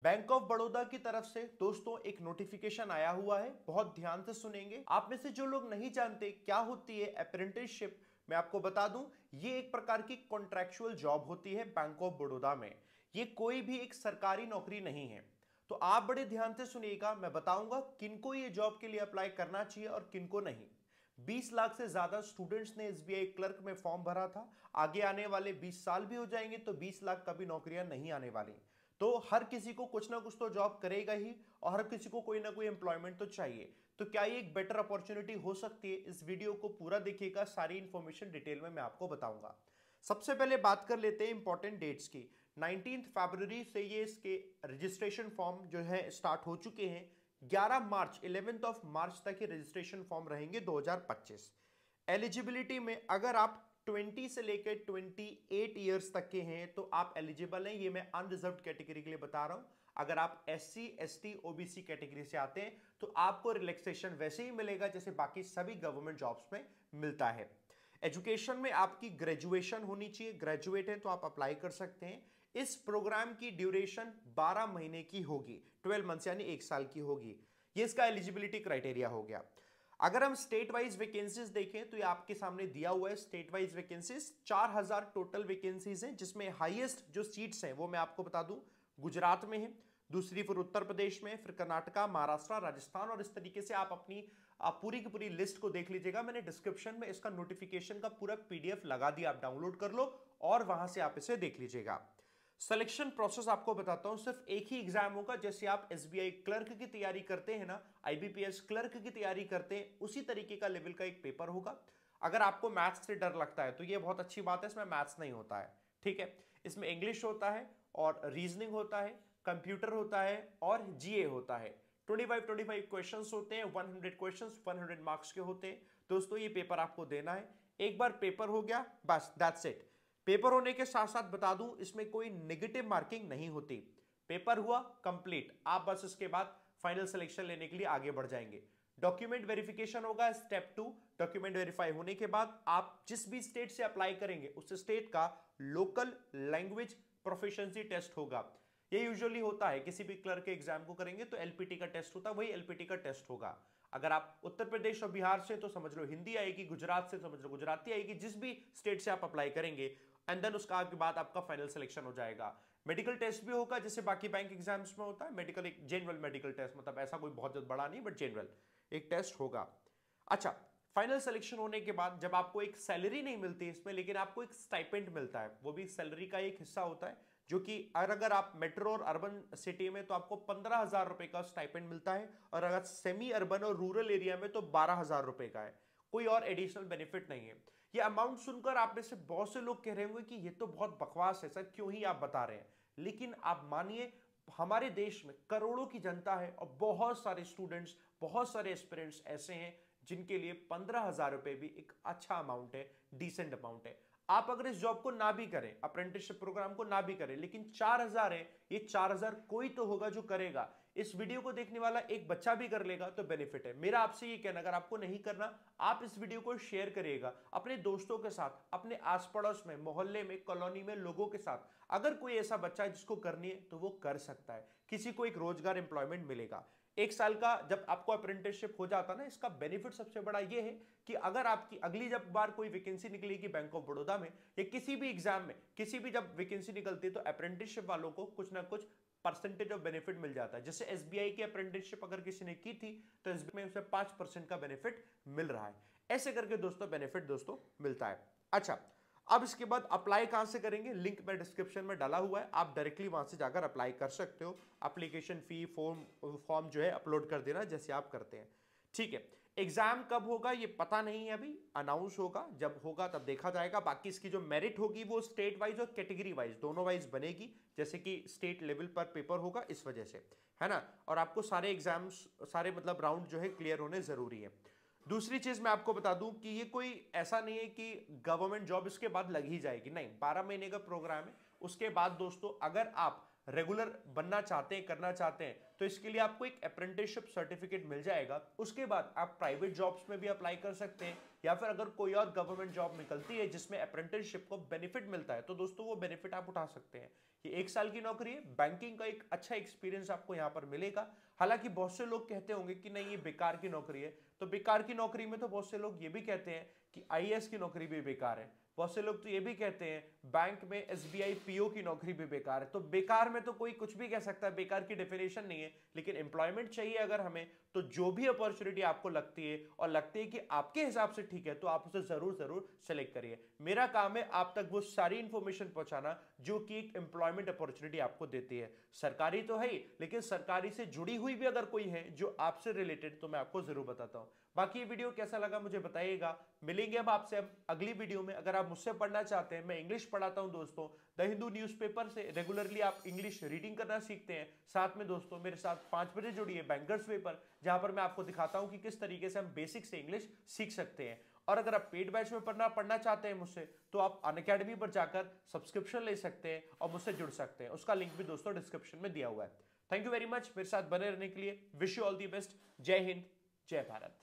Bank of Baroda की तरफ से दोस्तों एक नोटिफिकेशन आया हुआ है, बहुत ध्यान से सुनेंगे। आप में से जो लोग नहीं जानते क्या होती है अप्रेंटिसशिप, मैं आपको बता दूं, ये एक प्रकार की कॉन्ट्रैक्चुअल जॉब होती है बैंक ऑफ बड़ौदा में। ये कोई भी एक सरकारी नौकरी नहीं है। तो आप बड़े ध्यान से सुनिएगा, मैं बताऊंगा किनको ये जॉब के लिए अप्लाई करना चाहिए और किनको नहीं। 20 लाख से ज्यादा स्टूडेंट्स ने एसबीआई क्लर्क में फॉर्म भरा था। आगे आने वाले 20 साल भी हो जाएंगे तो 20 लाख कभी नौकरियां नहीं आने वाली। तो हर किसी को कुछ ना कुछ तो जॉब करेगा ही और हर किसी को कोई ना कोई एम्प्लॉयमेंट तो चाहिए। तो क्या ये एक बेटर अपॉर्चुनिटी हो सकती है? इस वीडियो को पूरा देखिएगा, सारी इंफॉर्मेशन डिटेल में मैं आपको बताऊंगा। सबसे पहले बात कर लेते हैं इंपॉर्टेंट डेट्स की। 19 फरवरी से ये इसके रजिस्ट्रेशन फॉर्म जो है स्टार्ट हो चुके हैं। 11 मार्च 11th ऑफ मार्च तक ये रजिस्ट्रेशन फॉर्म रहेंगे 2025। एलिजिबिलिटी में अगर आप 20 से लेकर 28 ईयर्स तक के हैं तो आप एलिजिबल हैं। ये मैं अनरिजर्व्ड कैटेगरी के लिए बता रहा हूं। अगर आप एससी एसटी ओबीसी कैटेगरी से आते हैं तो आपको रिलैक्सेशन वैसे ही मिलेगा जैसे बाकी सभी गवर्नमेंट जॉब्स में मिलता है। एजुकेशन में आपकी ग्रेजुएशन होनी चाहिए, ग्रेजुएट है तो आप अप्लाई कर सकते हैं। इस प्रोग्राम की ड्यूरेशन 12 महीने की होगी, 12 मंथ्स यानी 1 साल की होगी। ये इसका एलिजिबिलिटी क्राइटेरिया हो गया। अगर हम स्टेट वाइज वैकेंसीज देखें तो ये आपके सामने दिया हुआ है। State wise vacancies 4000 total vacancies हैं, जिसमें हाईएस्ट जो सीट्स हैं वो मैं आपको बता दूं गुजरात में है, दूसरी फिर उत्तर प्रदेश में, फिर कर्नाटका, महाराष्ट्र, राजस्थान, और इस तरीके से आप अपनी पूरी की पूरी लिस्ट को देख लीजिएगा। मैंने डिस्क्रिप्शन में इसका नोटिफिकेशन का पूरा पीडीएफ लगा दिया, आप डाउनलोड कर लो और वहां से आप इसे देख लीजिएगा। सिलेक्शन प्रोसेस आपको बताता हूं, सिर्फ एक ही एग्जाम होगा। जैसे आप एसबीआई क्लर्क की तैयारी करते हैं ना, आईबीपीएस क्लर्क की तैयारी करते हैं, उसी तरीके का लेवल का एक पेपर होगा। अगर आपको मैथ्स से डर लगता है तो ये बहुत अच्छी बात है, इसमें मैथ्स नहीं होता है, ठीक है। इसमें इंग्लिश होता है और रीजनिंग होता है, कंप्यूटर होता है और जीए होता है। 25 क्वेश्चंस होते हैं, 100 क्वेश्चंस 100 मार्क्स के होते हैं। दोस्तों ये पेपर आपको देना है। एक बार पेपर हो गया बस, दैट्स इट। पेपर होने के साथ साथ बता दूं इसमें कोई नेगेटिव मार्किंग नहीं होती। पेपर हुआ कंप्लीट, आप बस इसके बाद फाइनल सिलेक्शन लेने के लिए आगे बढ़ जाएंगे। डॉक्यूमेंट वेरिफिकेशन होगा स्टेप 2। डॉक्यूमेंट वेरीफाई होने के बाद आप जिस भी स्टेट से अप्लाई करेंगे उस स्टेट का लोकल लैंग्वेज प्रोफिशिएंसी टेस्ट होगा। ये यूजुअली होता है, किसी भी क्लर्क के एग्जाम को करेंगे तो एलपीटी का टेस्ट होता है, वही एलपीटी का टेस्ट होगा। अगर आप उत्तर प्रदेश और बिहार से तो समझ लो हिंदी आएगी, गुजरात से समझ लो गुजराती आएगी, जिस भी स्टेट से आप अप्लाई करेंगे। एंड देन उसका के बाद आपका फाइनल सिलेक्शन हो जाएगा। मेडिकल टेस्ट भी होगा जैसे बाकी बैंक एग्जाम्स में होता है। मेडिकल एक जनरल मेडिकल टेस्ट, मतलब ऐसा कोई बहुत बड़ा नहीं बट जनरल एक टेस्ट होगा। अच्छा, फाइनल सिलेक्शन होने के बाद जब आपको एक सैलरी नहीं मिलती इसमें, लेकिन आपको एक स्टाइपेंड मिलता है, वो भी सैलरी का एक हिस्सा होता है, जो कि अगर आप मेट्रो और अर्बन सिटी में तो आपको 15,000 रुपए का स्टाइपेंड मिलता है, और अगर सेमी अर्बन और रूरल एरिया में तो 12,000 रुपए का है। कोई और एडिशनल बेनिफिट नहीं है। ये अमाउंट सुनकर आप में से बहुत से लोग कह रहे होंगे कि ये तो बहुत बकवास है सर, क्यों ही आप बता रहे हैं। लेकिन आप मानिए, हमारे देश में करोड़ों की जनता है और बहुत सारे स्टूडेंट्स, बहुत सारे एस्पिरेंट्स ऐसे हैं जिनके लिए 15,000 रुपए भी एक अच्छा अमाउंट है, डिसेंट अमाउंट है। आप अगर इस जॉब को ना भी करें, अप्रेंटिसशिप प्रोग्राम को ना भी करें, लेकिन 4,000 है, ये 4,000 कोई तो होगा जो करेगा। इस वीडियो को देखने वाला एक बच्चा भी कर लेगा तो बेनिफिट है। मेरा आपसे ये कहना, अगर आपको नहीं करना, आप इस वीडियो को शेयर करिएगा अपने दोस्तों के साथ, अपने आस पड़ोस में, मोहल्ले में, कॉलोनी में लोगों के साथ। अगर कोई ऐसा बच्चा है जिसको करनी है तो वो कर सकता है, किसी को एक रोजगार एम्प्लॉयमेंट मिलेगा। 1 साल का जब आपको अप्रेंटिसशिप हो जाता ना, इसका बेनिफिट सबसे बड़ा ये है कि अगर आपकी अगली जब बार कोई वैकेंसी निकलेगी बैंक ऑफ बड़ौदा में या किसी भी एग्जाम में, किसी भी जब वैकेंसी निकलती है तो अप्रेंटिसशिप वालों को कुछ ना कुछ परसेंटेज ऑफ बेनिफिट मिल जाता है। जैसे एसबीआई की अप्रेंटिसशिप अगर किसी ने की थी तो एसबीआई में उसे 5% का बेनिफिट मिल रहा है। ऐसे करके दोस्तों बेनिफिट दोस्तों मिलता है। अच्छा, अब इसके बाद अप्लाई कहां से करेंगे, लिंक मैं डिस्क्रिप्शन में डाला हुआ है, आप डायरेक्टली वहां से जाकर अप्लाई कर सकते हो। एप्लीकेशन फी फॉर्म जो है अपलोड कर देना जैसे आप करते हैं, ठीक है। एग्जाम कब होगा ये पता नहीं है, अभी अनाउंस होगा, जब होगा तब देखा जाएगा। बाकी इसकी जो मेरिट होगी वो स्टेट वाइज और कैटेगरी वाइज दोनों वाइज बनेगी, जैसे कि स्टेट लेवल पर पेपर होगा इस वजह से, है ना। और आपको सारे एग्जाम्स, सारे मतलब राउंड जो है क्लियर होने जरूरी है। दूसरी चीज मैं आपको बता दूं कि ये कोई ऐसा नहीं है कि गवर्नमेंट जॉब इसके बाद लग ही जाएगी, नहीं। 12 महीने का प्रोग्राम है। उसके बाद दोस्तों अगर आप रेगुलर बनना चाहते हैं, करना चाहते हैं, तो इसके लिए आपको एक अप्रेंटिसशिप सर्टिफिकेट मिल जाएगा। उसके बाद आप प्राइवेट जॉब्स में भी अप्लाई कर सकते हैं, या फिर अगर कोई और गवर्नमेंट जॉब निकलती है जिसमें अप्रेंटिसशिप को बेनिफिट मिलता है, तो दोस्तों वो बेनिफिट आप उठा सकते हैं। ये 1 साल की नौकरी है, बैंकिंग का एक अच्छा एक्सपीरियंस आपको यहाँ पर मिलेगा। हालांकि बहुत से लोग कहते होंगे कि नहीं ये बेकार की नौकरी है, तो बेकार की नौकरी में तो बहुत से लोग ये भी कहते हैं कि आईएएस की नौकरी भी बेकार है, बहुत से लोग तो ये भी कहते हैं बैंक में एसबीआई पीओ की नौकरी भी बेकार है। तो बेकार में तो कोई कुछ भी कह सकता है, बेकार की डेफिनेशन नहीं है, लेकिन एम्प्लॉयमेंट चाहिए अगर हमें, तो जो भी अपॉर्चुनिटी आपको लगती है और लगती है कि आपके हिसाब से ठीक है, तो आप उसे जरूर जरूर सेलेक्ट करिए। मेरा काम है आप तक वो सारी इंफॉर्मेशन पहुंचाना जो कि एक एम्प्लॉयमेंट अपॉर्चुनिटी आपको देती है। सरकारी तो है ही, लेकिन सरकारी से जुड़ी हुई भी अगर कोई है जो आपसे रिलेटेड, तो मैं आपको जरूर बताता हूं। बाकी ये वीडियो कैसा लगा मुझे बताइएगा। मिलेंगे अब आपसे अगली वीडियो में। अगर आप मुझसे पढ़ना चाहते हैं, मैं इंग्लिश पढ़ाता हूं दोस्तों, द हिंदू न्यूज़पेपर से रेगुलरली आप इंग्लिश रीडिंग करना सीखते हैं। साथ में दोस्तों मेरे साथ 5 बजे जुड़िए बैंकर्स पेपर, जहां पर मैं आपको दिखाता हूं कि किस तरीके से हम बेसिक से इंग्लिश सीख सकते हैं। और अगर आप पेड बैच में पढ़ना चाहते हैं मुझसे, तो आप अनअकैडमी पर जाकर सब्सक्रिप्शन ले सकते हैं और मुझसे जुड़ सकते हैं। उसका लिंक भी दोस्तों डिस्क्रिप्शन में दिया हुआ है। थैंक यू वेरी मच मेरे साथ बने रहने के लिए। Wish you all the best. जय हिंद, जय भारत।